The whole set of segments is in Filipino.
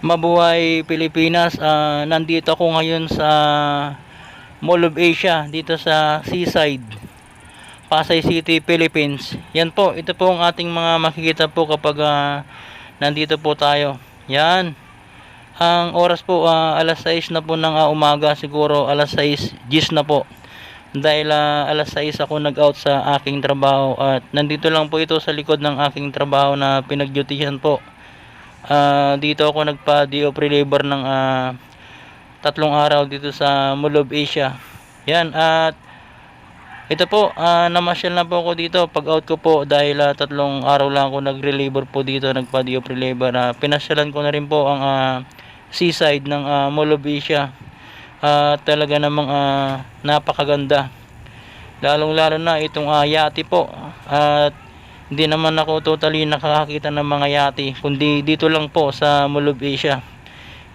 Mabuhay Pilipinas. Nandito ako ngayon sa Mall of Asia dito sa Seaside, Pasay City, Philippines. Yan po, ito po ang ating mga makikita po kapag nandito po tayo. Yan. Ang oras po alas 6 na po ng umaga, siguro alas 6:10 na po. Dahil alas 6 ako nag-out sa aking trabaho at nandito lang po ito sa likod ng aking trabaho na pinag-dutyhan po. Dito ako nagpa-day of labor ng 3 araw dito sa Mall of Asia. Yan, at ito po, namasyal na po ako dito pag out ko po dahil 3 araw lang ako nagre-labor po dito, nagpa-day of labor. Pinasyalan ko na rin po ang seaside ng Mall of Asia. Talaga namang napakaganda, lalong lalo na itong yate po. At hindi naman ako totally nakakakita ng mga yate, kundi dito lang po sa Mall of Asia.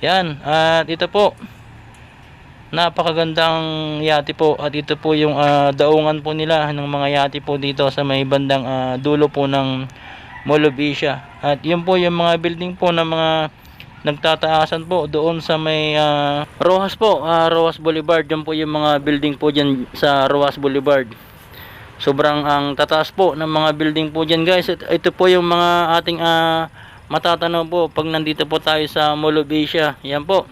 Yan, at ito po, napakagandang yate po. At ito po yung daungan po nila ng mga yate po dito sa may bandang dulo po ng Mall of Asia. At yun po yung mga building po na mga nagtataasan po doon sa may Rojas po, Rojas Boulevard. Yan po yung mga building po dyan sa Rojas Boulevard. Sobrang ang tataas po ng mga building po dyan, guys. Ito po yung mga ating matatanaw po pag nandito po tayo sa Mall of Asia. Yan po,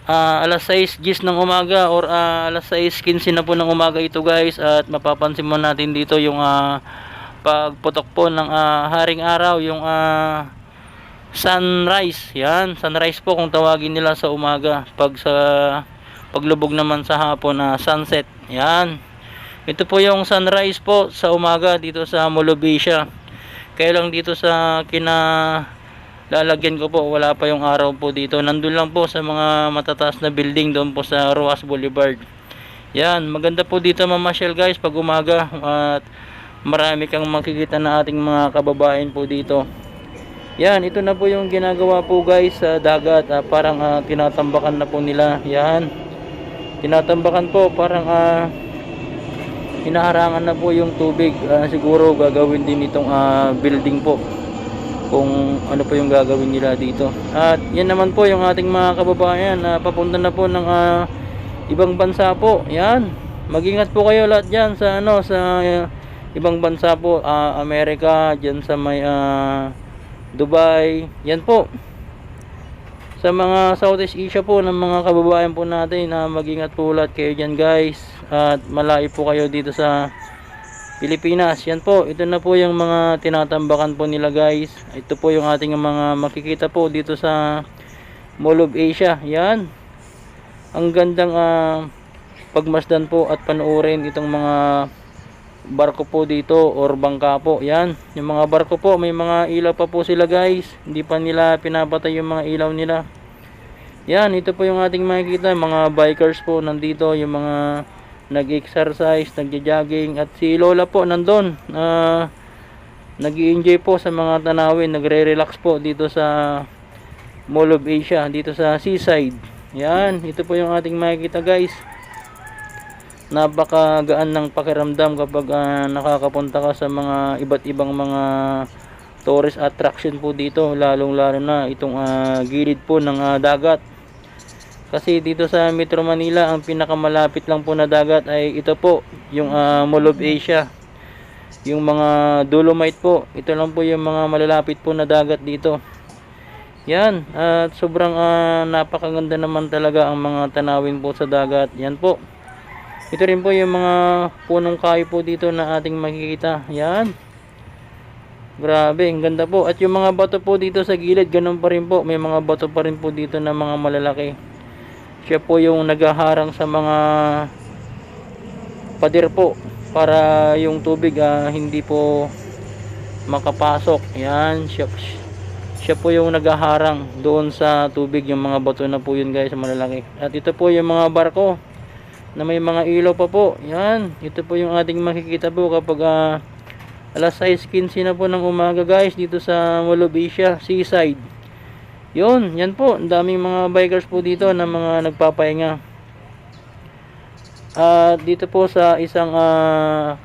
alas 6:10 ng umaga or alas 6:15 na po ng umaga ito, guys. At mapapansin mo natin dito yung pagputok po ng haring araw, yung sunrise. Yan, sunrise po kung tawagin nila sa umaga. Paglubog naman sa hapon sunset. Yan, ito po yung sunrise po sa umaga dito sa Mall of Asia. Kaya lang dito sa lalagyan ko po, wala pa yung araw po dito. Nandun lang po sa mga matataas na building doon po sa Rojas Boulevard. Yan, maganda po dito mamasyal, guys, pag umaga. At marami kang makikita na ating mga kababayan po dito. Yan, ito na po yung ginagawa po, guys, sa dagat. Parang tinatambakan na po nila. Yan, tinatambakan po, parang hinaharangan na po yung tubig. Siguro gagawin din itong building po, kung ano po yung gagawin nila dito. At yan naman po yung ating mga kababayan papunta na po ng ibang bansa po. Yan, mag-ingat po kayo lahat dyan sa sa ibang bansa po, Amerika, dyan sa may Dubai. Yan po, sa mga Southeast Asia po ng mga kababayan po natin, mag-ingat po lahat kayo dyan, guys. At malayo po kayo dito sa Pilipinas. Yan po, ito na po yung mga tinatambakan po nila, guys. Ito po yung ating mga makikita po dito sa Mall of Asia. Yan, ang gandang pagmasdan po at panoorin itong mga barko po dito or bangka po. Yan, yung mga barko po, may mga ilaw pa po sila, guys. Hindi pa nila pinapatay yung mga ilaw nila. Yan, ito po yung ating makikita, mga bikers po nandito, yung mga nag-exercise, nagja-jogging. At si Lola po nandun, nag-i-enjoy po sa mga tanawin, nagre-relax po dito sa Mall of Asia, dito sa Seaside. Yan, ito po yung ating makikita, guys. Napakagaan ng pakiramdam kapag nakakapunta ka sa mga iba't ibang mga tourist attraction po dito, lalong lalo na itong gilid po ng dagat. Kasi dito sa Metro Manila, ang pinakamalapit lang po na dagat ay ito po, yung Mall of Asia. Yung mga Dolomite po, ito lang po yung mga malalapit po na dagat dito. Yan, at sobrang napakaganda naman talaga ang mga tanawin po sa dagat. Yan po, ito rin po yung mga punong kahoy po dito na ating makikita. Yan, grabe, ang ganda po. At yung mga bato po dito sa gilid, ganun pa rin po, may mga bato pa rin po dito na mga malalaki. Siya po yung naghaharang sa mga pader po para yung tubig hindi po makapasok. Yan, siya po yung naghaharang doon sa tubig, yung mga bato na po yun, guys, malalaki. At ito po yung mga barko na may mga ilaw pa po. Yan, ito po yung ating makikita po kapag alas 6:15 na po ng umaga, guys, dito sa Mall of Asia, Seaside. Yun, yan po, ang daming mga bikers po dito na mga nagpapahinga. At dito po sa isang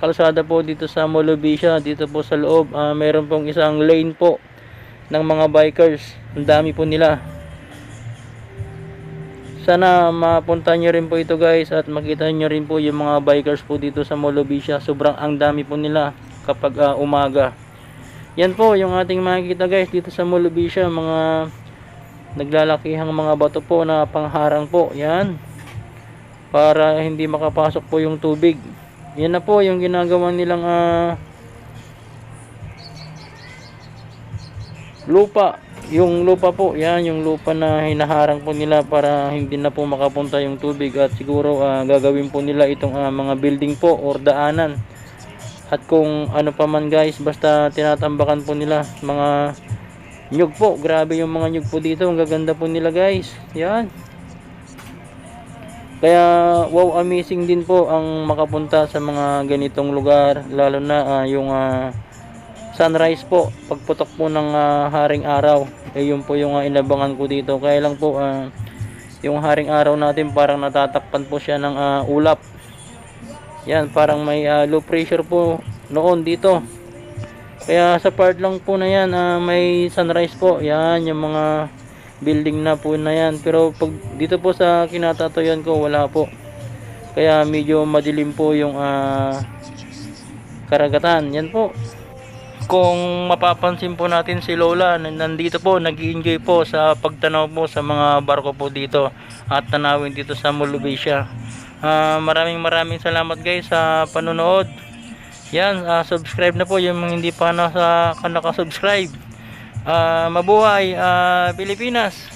kalsada po dito sa Mall of Asia, dito po sa loob, meron pong isang lane po ng mga bikers. Ang dami po nila. Sana mapunta nyo rin po ito guys, at makita nyo rin po yung mga bikers po dito sa Molobisha. Sobrang ang dami po nila kapag umaga. Yan po yung ating makikita guys dito sa Molobisha, mga naglalakihang mga bato po na pangharang po. Yan, para hindi makapasok po yung tubig. Yan na po yung ginagawa nilang lupa. Yung lupa po, yan yung lupa na hinaharang po nila para hindi na po makapunta yung tubig, at siguro gagawin po nila itong mga building po or daanan, at kung ano pa man guys, basta tinatambakan po nila mga nyug po. Grabe yung mga nyug po dito, ang gaganda po nila guys. Yan, kaya wow, amazing din po ang makapunta sa mga ganitong lugar, lalo na yung sunrise po, pagputok po ng haring araw. Yun po yung inabangan ko dito. Kaya lang po yung haring araw natin parang natatakpan po siya ng ulap. Yan, parang may low pressure po noon dito. Kaya sa part lang po na yan may sunrise po. Yan yung mga building na po na yan. Pero pag dito po sa kinatatoyan ko, wala po. Kaya medyo madilim po yung karagatan. Yan po. Kung mapapansin po natin si Lola, nandito po, nag-i-enjoy po sa pagtanaw po sa mga barko po dito at tanawin dito sa Molobisha. Maraming salamat guys sa panonood. Yan, subscribe na po yung mga hindi pa nakasubscribe. Mabuhay Pilipinas!